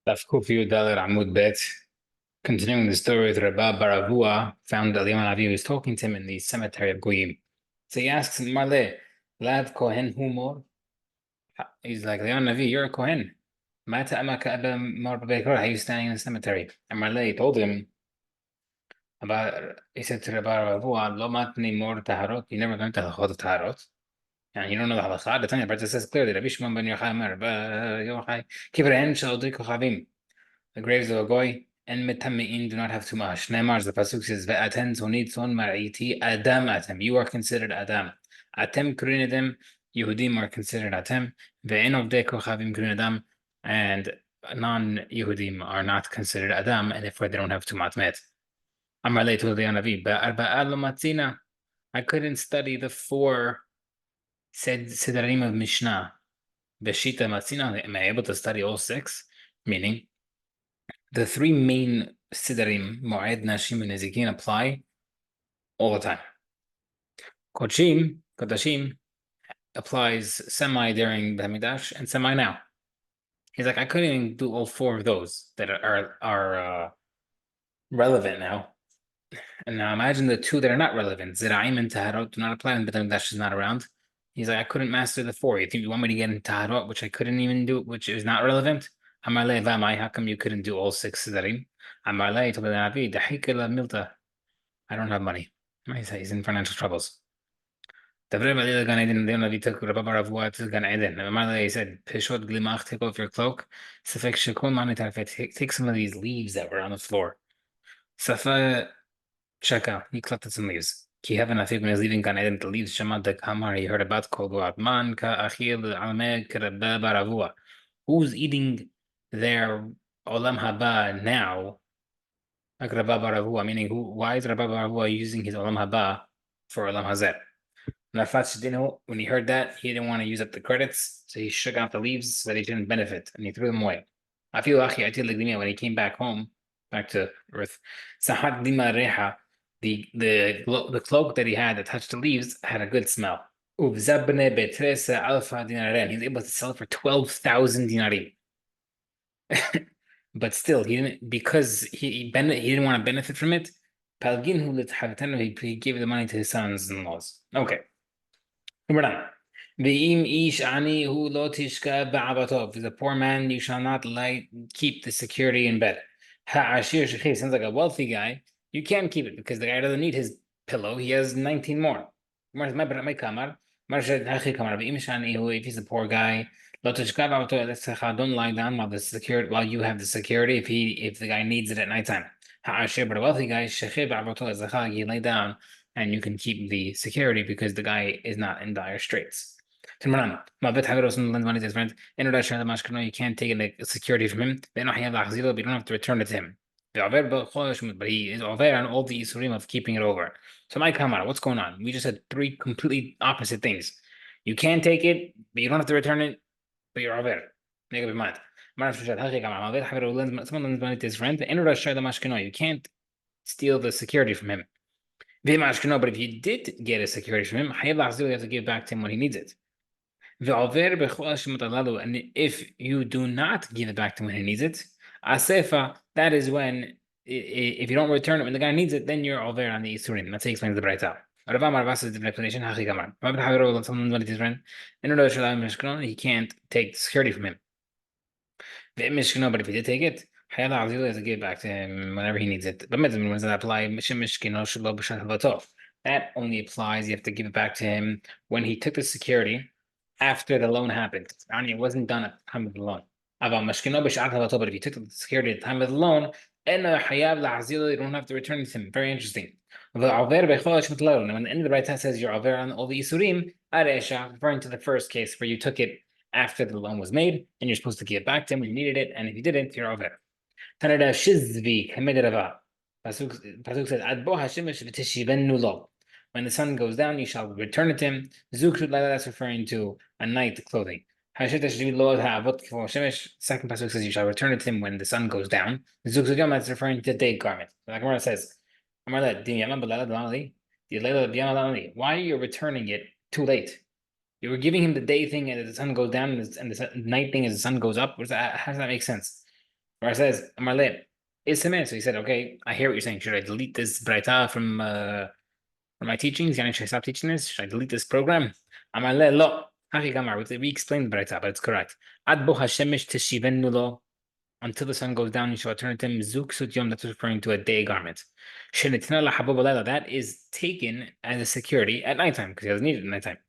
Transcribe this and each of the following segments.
Daf Kufiyu Dalet Amud Bet. Continuing the story with Rabba Baravua, found that Leon Avi was talking to him in the cemetery of Goyim. So he asks him, Marle, Lav Kohen Humor? He's like, Leon Avi, you're a Kohen. Mata Amaka Abba Mar Bekor, how are you standing in the cemetery? And Marle told him he said to Rabba Baravua, Lo Matni Mor Taharot, you never learned the halachot of Taharot. And you don't know the halakha. The Tanya Brata says clearly, Rabbi Shimon ben Yochai Amar, Yochai, Kibrahen Shal Drik Chavim. The graves of a goy and metamein do not have too much. Neymar, the pasuk says, "Ve'aten tonit mar'iti adam atem." You are considered adam. Atem krunedim. Yehudim are considered atem. Ve'en ovdei kochavim krunedam, and non-Yehudim are not considered adam, and therefore they don't have tumat met. Amar le to the Anavi, be'arba'al lo matzina. I couldn't study the four sedarim of Mishnah. Beshita matzina. Am I able to study all six? Meaning, the three main sidarim, Moed, Nashim, and Nezikin, apply all the time. Kodashim, applies semi during the Hamidash and semi now. He's like, I couldn't even do all four of those that are relevant now. And now imagine the two that are not relevant. Ziraim and Taharot do not apply when the Hamidash is not around. He's like, I couldn't master the four. You think you want me to get into Taharot, which I couldn't even do, which is not relevant? Amarle Vamai, how come you couldn't do all six sidarim? Amarle told the Navi, Dahikala Milta. I don't have money. He's in financial troubles. He said, Pishot glimach, take off your cloak. Take some of these leaves that were on the floor. Safa shaka, he collected some leaves. Ki heaven, I think when he was leaving Gan Eden, the leaves Shama de Kamar, he heard about Kol Goat Man ka achil alme kerabba baravua. Who's eating their olam haba now? Like Rabba Baravua, meaning why is Rabba Baravua using his olam haba for olam hazeh? When he heard that, he didn't want to use up the credits, so he shook out the leaves so that he didn't benefit, and he threw them away. I feel lucky. I when he came back home, back to Earth, Sahad Lima Reha, the cloak that he had that touched the leaves had a good smell. He's able to sell it for 12,000 dinarim. But still, he didn't, because he didn't want to benefit from it. He gave the money to his sons-in-laws. Okay. Number 9. If the poor man, you shall not keep the security in bed. Sounds like a wealthy guy. You can't keep it because the guy doesn't need his pillow. He has 19 more. If he's a poor guy, don't lie down while you have the security if the guy needs it at nighttime. But a wealthy guy, you lay down and you can keep the security because the guy is not in dire straits. You can't take the security from him, but you don't have to return it to him. But he is over on all the isurim of keeping it over. So my kamara, what's going on? We just had three completely opposite things. You can't take it, but you don't have to return it, but you're over. Make up your mind. Someone lends money to his friend, you can't steal the security from him. But if you did get a security from him, you have to give back to him when he needs it. And if you do not give it back to him when he needs it, asefa, that is when, if you don't return it when the guy needs it, then you're over on the Isurim. That's how he explains the Braita. He can't take security from him. But if he did take it, he has to give it back to him whenever he needs it. That only applies, you have to give it back to him when he took the security after the loan happened. I mean, it wasn't done at the time of the loan. But if you took the security at the time of the loan, you don't have to return it to him. Very interesting. When the end of the right says you're over on all the isurim, referring to the first case where you took it after the loan was made, and you're supposed to give it back to him when you needed it, and if you didn't, you're over. Tanada Shizvi Kamedava. Pasuk says, when the sun goes down, you shall return it to him. That's referring to a night clothing. Second pasuk says you shall return it to him when the sun goes down. That's referring to day garment. Like Gemara says, why are you returning it too late? You were giving him the day thing and the sun goes down, and the night thing as the sun goes up. How does that make sense? Where it says, Amar le, is a man. So he said, okay, I hear what you're saying. Should I delete this braita from my teachings? Should I stop teaching this? Should I delete this program? Amar le, lo. Hachi gamar. We explained the braita, but it's correct. Ad bo hashemish teshivenu lo. Until the sun goes down, you shall return it to him. Zuk sut yom, that's referring to a day garment. Shenitna la habub alayla, that is taken as a security at nighttime, because he doesn't need it at nighttime.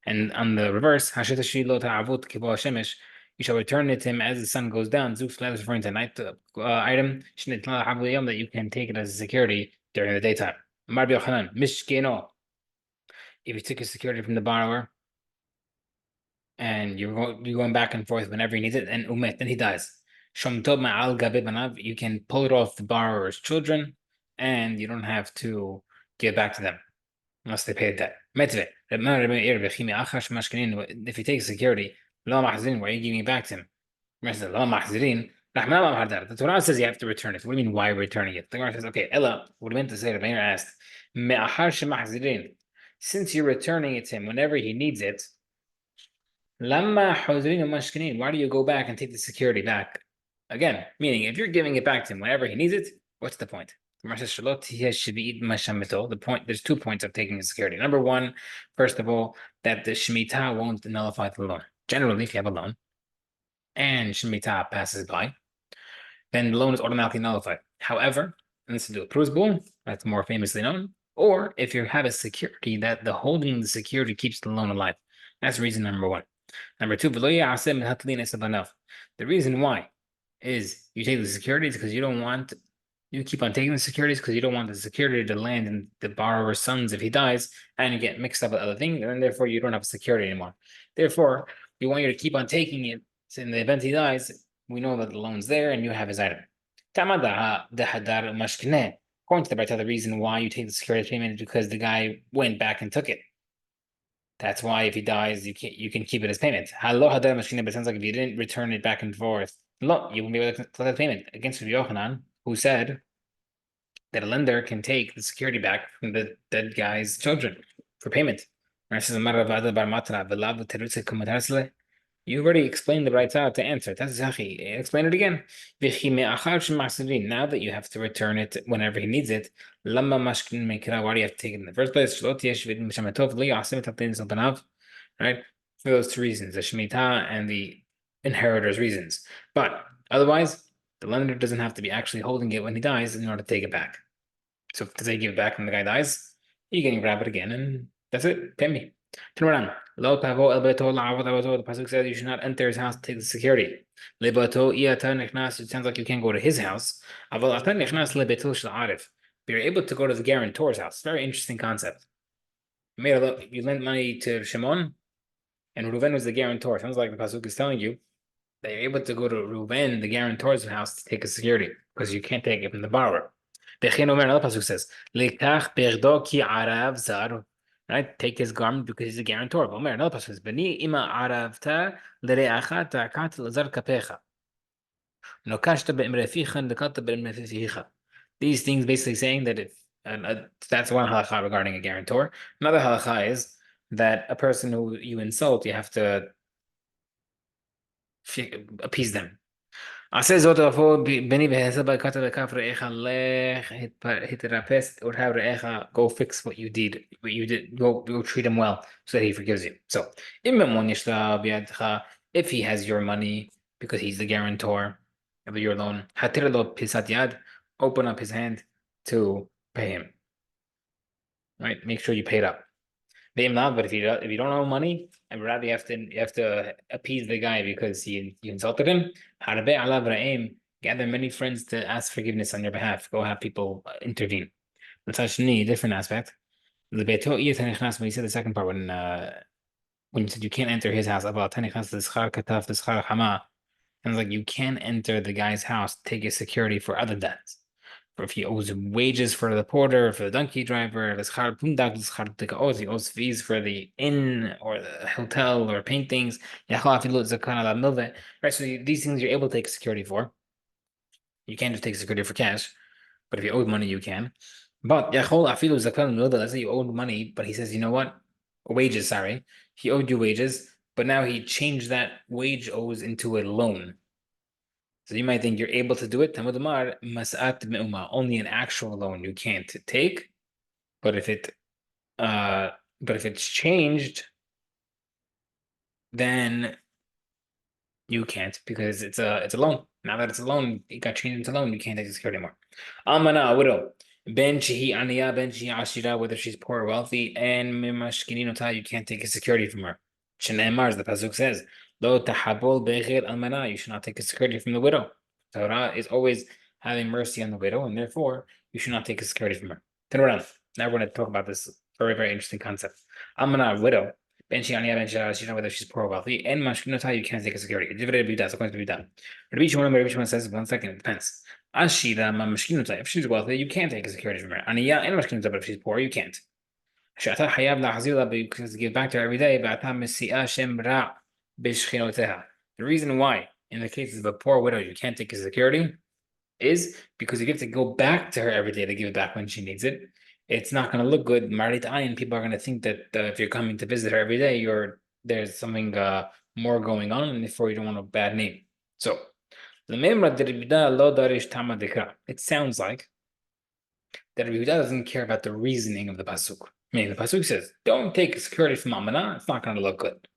And on the reverse, Hashetashi lo ta'avut kibo hashemesh, you shall return it to him as the sun goes down. Zuk is referring to a night item. Shenitna la habub yom, that you can take it as a security during the daytime. Mar b'yochanan, mishkeno. If you took a security from the borrower, and you're going back and forth whenever he needs it, and umet, then he dies. You can pull it off the borrower's children, and you don't have to give it back to them unless they pay the debt. If you take security, why are you giving it back to him? The Torah says you have to return it. What do you mean, why returning it? The Torah says, okay, Ella, what I meant to say, the Meir asked, since you're returning it to him whenever he needs it, why do you go back and take the security back? Again, meaning if you're giving it back to him whenever he needs it, what's the point? The point, there's 2 points of taking the security. Number one, first of all, that the Shemitah won't nullify the loan. Generally, if you have a loan and Shemitah passes by, then the loan is automatically nullified. However, and this is the Prusbul, that's more famously known, or if you have a security that the holding the security keeps the loan alive. That's reason number one. Number two, the reason why is you take the securities because you keep on taking the securities because you don't want the security to land in the borrower's sons if he dies and you get mixed up with other things, and therefore you don't have a security anymore. Therefore, we want you to keep on taking it. So in the event he dies, we know that the loan's there and you have his item. According to the Braita, the reason why you take the security payment is because the guy went back and took it. That's why if he dies, you can keep it as payment. But it sounds like if you didn't return it back and forth, you won't be able to collect the payment. Against Rabbi Yochanan, who said that a lender can take the security back from the dead guy's children for payment. You already explained the right to answer. That's Zachi. Explain it again. Now that you have to return it whenever he needs it, why do you have to take it in the first place? Right? For those 2 reasons, the Shemitah and the inheritor's reasons. But otherwise, the lender doesn't have to be actually holding it when he dies in order to take it back. So if they give it back when the guy dies, you can grab it again, and that's it. Pay me. Turn around. The pasuk says you should not enter his house to take the security. It sounds like you can't go to his house. But you're able to go to the guarantor's house. Very interesting concept. You lent money to Shimon, and Reuven was the guarantor. Sounds like the pasuk is telling you that you're able to go to Reuven, the guarantor's house, to take a security because you can't take it from the borrower. Another pasuk says, right? Take his garment because he's a guarantor. Another pasuk says, these things basically saying that if that's one halakha regarding a guarantor. Another halakha is that a person who you insult, you have to appease them. עשה זאת לבוא בני והסר ברכת לכף רעך לך התרפס אותה רעך, go fix what you did, go treat him well so that he forgives you. So אם ממון יש לה בידך, if he has your money because he's the guarantor of your loan, התיר לו פיסת יד, open up his hand to pay him. Right? Make sure you pay it up. But if you don't owe money, and rather you have to appease the guy because you insulted him. Gather many friends to ask forgiveness on your behalf. Go have people intervene. Different aspect. When you said the second part, when you said you can't enter his house, sounds like you can enter the guy's house, take his security for other debts. Or if he owes wages for the porter, for the donkey driver, he owes fees for the inn or the hotel or paintings. Right, so these things you're able to take security for. You can't just take security for cash, but if you owe money, you can. But let's say you owed money, but he says, you know what? Wages, sorry. He owed you wages, but now he changed that wage owes into a loan. So you might think you're able to do it. Talmud Amar, mas'at me'uma, only an actual loan you can't take. But if it's changed, then you can't because it's a loan. Now that it's a loan, it got changed into a loan. You can't take the security anymore. Almana, a widow. Ben shehi aniya, ben shehi ashira, whether she's poor or wealthy, and mimashkininota, you can't take a security from her. Shneimar, as the pasuk says, lo tahabol be'echir almana, you should not take a security from the widow. Torah is always having mercy on the widow, and therefore you should not take a security from her. Turn around. Now we're going to talk about this very, very interesting concept. Almana, widow. Ben Shiania, Ben Shah, she know whether she's poor or wealthy, and Mashkinota, you can't take a security. Divided by that, according to Bida. Rabbi Shimon says, 1 second, it depends. Ashida, Mashkinota, if she's wealthy, you can't take a security from her. Aniya and Mashkinota, but if she's poor, you can't. Shata Hayab La Hazila, because you give back to her every day, Bata Mesiah Shem Ra Bishchinoteha. The reason why, in the cases of a poor widow, you can't take a security is because you get to go back to her every day to give it back when she needs it. It's not going to look good. Marit Ayin, people are going to think that if you're coming to visit her every day, there's something more going on, and therefore you don't want a bad name. So, it sounds like that Rabbi Yehuda doesn't care about the reasoning of the pasuk. Meaning the pasuk says, "Don't take security from Amana; it's not going to look good."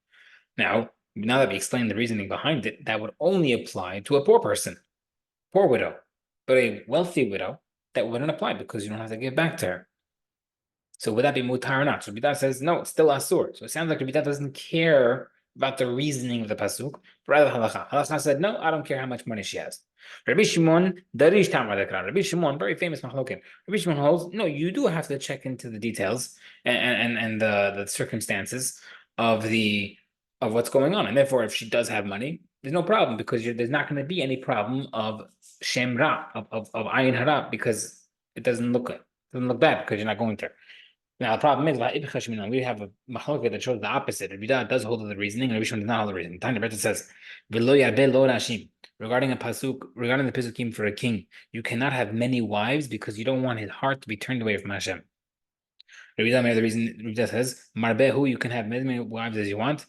Now that we explained the reasoning behind it, that would only apply to a poor person, poor widow. But a wealthy widow, that wouldn't apply because you don't have to give back to her. So would that be mutar or not? So Bidah says, no, it's still asur. So it sounds like Bidah doesn't care about the reasoning of the pasuk, but rather halacha. Halacha said, no, I don't care how much money she has. Rabbi Shimon, darish tamadakran. Rabbi Shimon, very famous mahlokim. Rabbi Shimon holds, no, you do have to check into the details and the circumstances of what's going on. And therefore, if she does have money, there's no problem because there's not going to be any problem of shem ra, of ayin hara, because it doesn't look good. It doesn't look bad because you're not going there. Now the problem is we have a machlokes that shows the opposite. Rabbi does hold the reasoning, and Rabbi Shimon does not hold the reasoning. Tanya Berta says, regarding the pasukim for a king, you cannot have many wives because you don't want his heart to be turned away from Hashem. Rabbi the reason Rabbi says, marbehu, you can have as many wives as you want.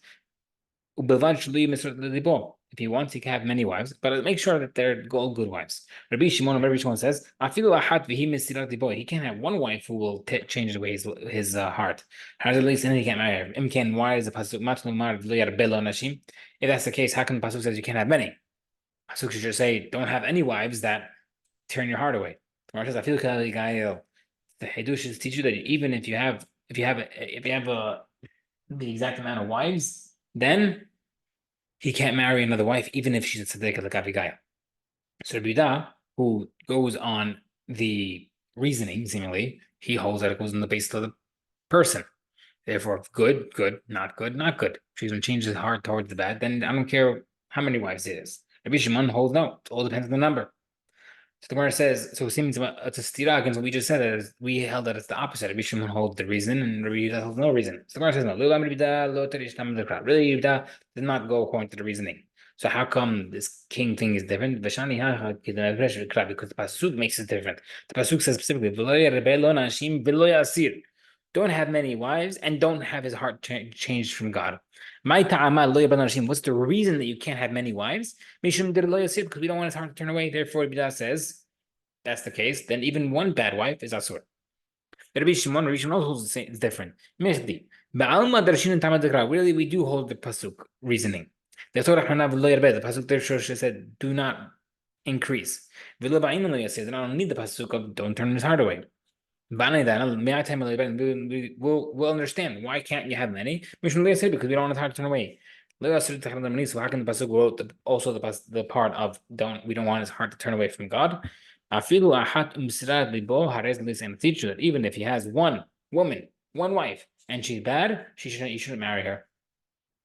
If he wants, he can have many wives, but make sure that they're all good wives. Rabbi Shimon says, he can't have one wife who will change the way his heart. How at least then he can't marry her. Why is the pasuk? If that's the case, how come the pasuk says you can't have many? Pasuk should just say, don't have any wives that turn your heart away. The Hidush teach you that even if you have the exact amount of wives, then he can't marry another wife, even if she's a tzaddik like Abigail. So Rabbi, who goes on the reasoning, seemingly, he holds that it goes on the basis of the person. Therefore, good, not good, not good. If she's going to change his heart towards the bad, then I don't care how many wives it is. Rabbi Shimon holds no. It all depends on the number. So the Gemara says, so it seems it's a stira against what we just said. That we held that it's the opposite. Rabbi Shimon holds the reason, and Rabbi Yehuda holds no reason. So the Gemara says, no. Really, Yehuda did not go according to the reasoning. So how come this king thing is different? Because the pasuk makes it different. The pasuk says specifically, don't have many wives and don't have his heart changed from God. What's the reason that you can't have many wives? Because we don't want his heart to turn away. Therefore, Bidah says that's the case. Then even one bad wife is asur. Rabbi Shimon also is different. Really, we do hold the pasuk reasoning. The pasuk there said, "Do not increase." I don't need the pasuk of "Don't turn his heart away." We'll understand why can't you have many? Because we don't want his heart to turn away. So how can the pasuk wrote also the part of we don't want his heart to turn away from God? And teach you that even if he has one woman, one wife, and she's bad, you shouldn't marry her.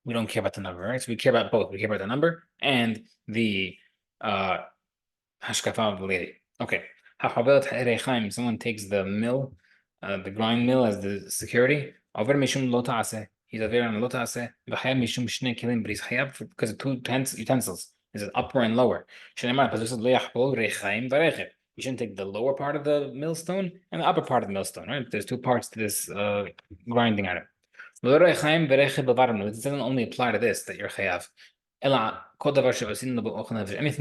We don't care about the number, right? So we care about both. We care about the number and the hashkafa of the lady. Okay. Someone takes the mill, the grind mill as the security. He's a very on lotase. But he's chayav because of two utensils. Is it upper and lower? You shouldn't take the lower part of the millstone and the upper part of the millstone, right? There's two parts to this grinding item. It doesn't only apply to this that you're chayav. Anything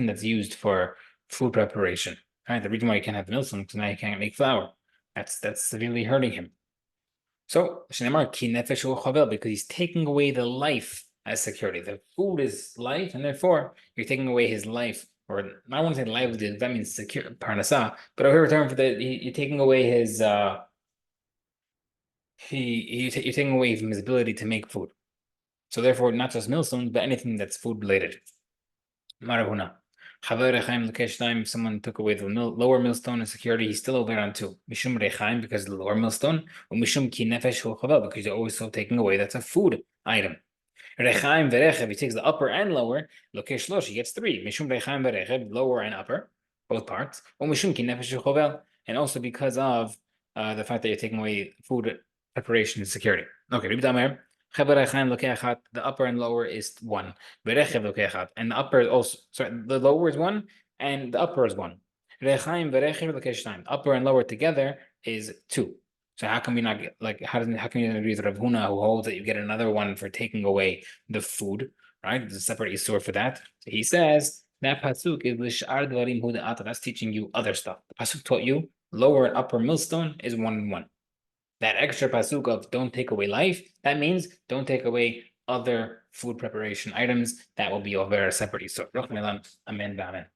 that's used for food preparation. Right? The reason why you can't have milk because now you can't make flour. That's severely hurting him. So because he's taking away the life as security. The food is life, and therefore you're taking away his life, or I don't want to say livelihood. That means secure parnasa. But over here, term for you're taking away his you're taking away from his ability to make food. So therefore, not just millstones, but anything that's food related. Marahuna. If someone took away the lower millstone in security, he's still over on two. Mishum rechaim because of the lower millstone, or mishum ki nefesh because you're always still taking away. That's a food item. Rechaim verechev, he takes the upper and lower. Lokesh losh, he gets three. Mishum rechaim verechev, lower and upper, both parts. Or mishum ki nefesh and also because of the fact that you're taking away food preparation and security. Okay, the upper and lower is one. And the upper is also, sorry, the lower is one and the upper is one. Upper and lower together is two. So how can we not get how can you agree with Rav Huna who holds that you get another one for taking away the food, right? There's a separate isur for that. So he says that pasuk is l'shar dvarim hu da'ata. That's teaching you other stuff. The pasuk taught you lower and upper millstone is 1 and 1. That extra pasuk of don't take away life, that means don't take away other food preparation items. That will be over a separate isur. Amen.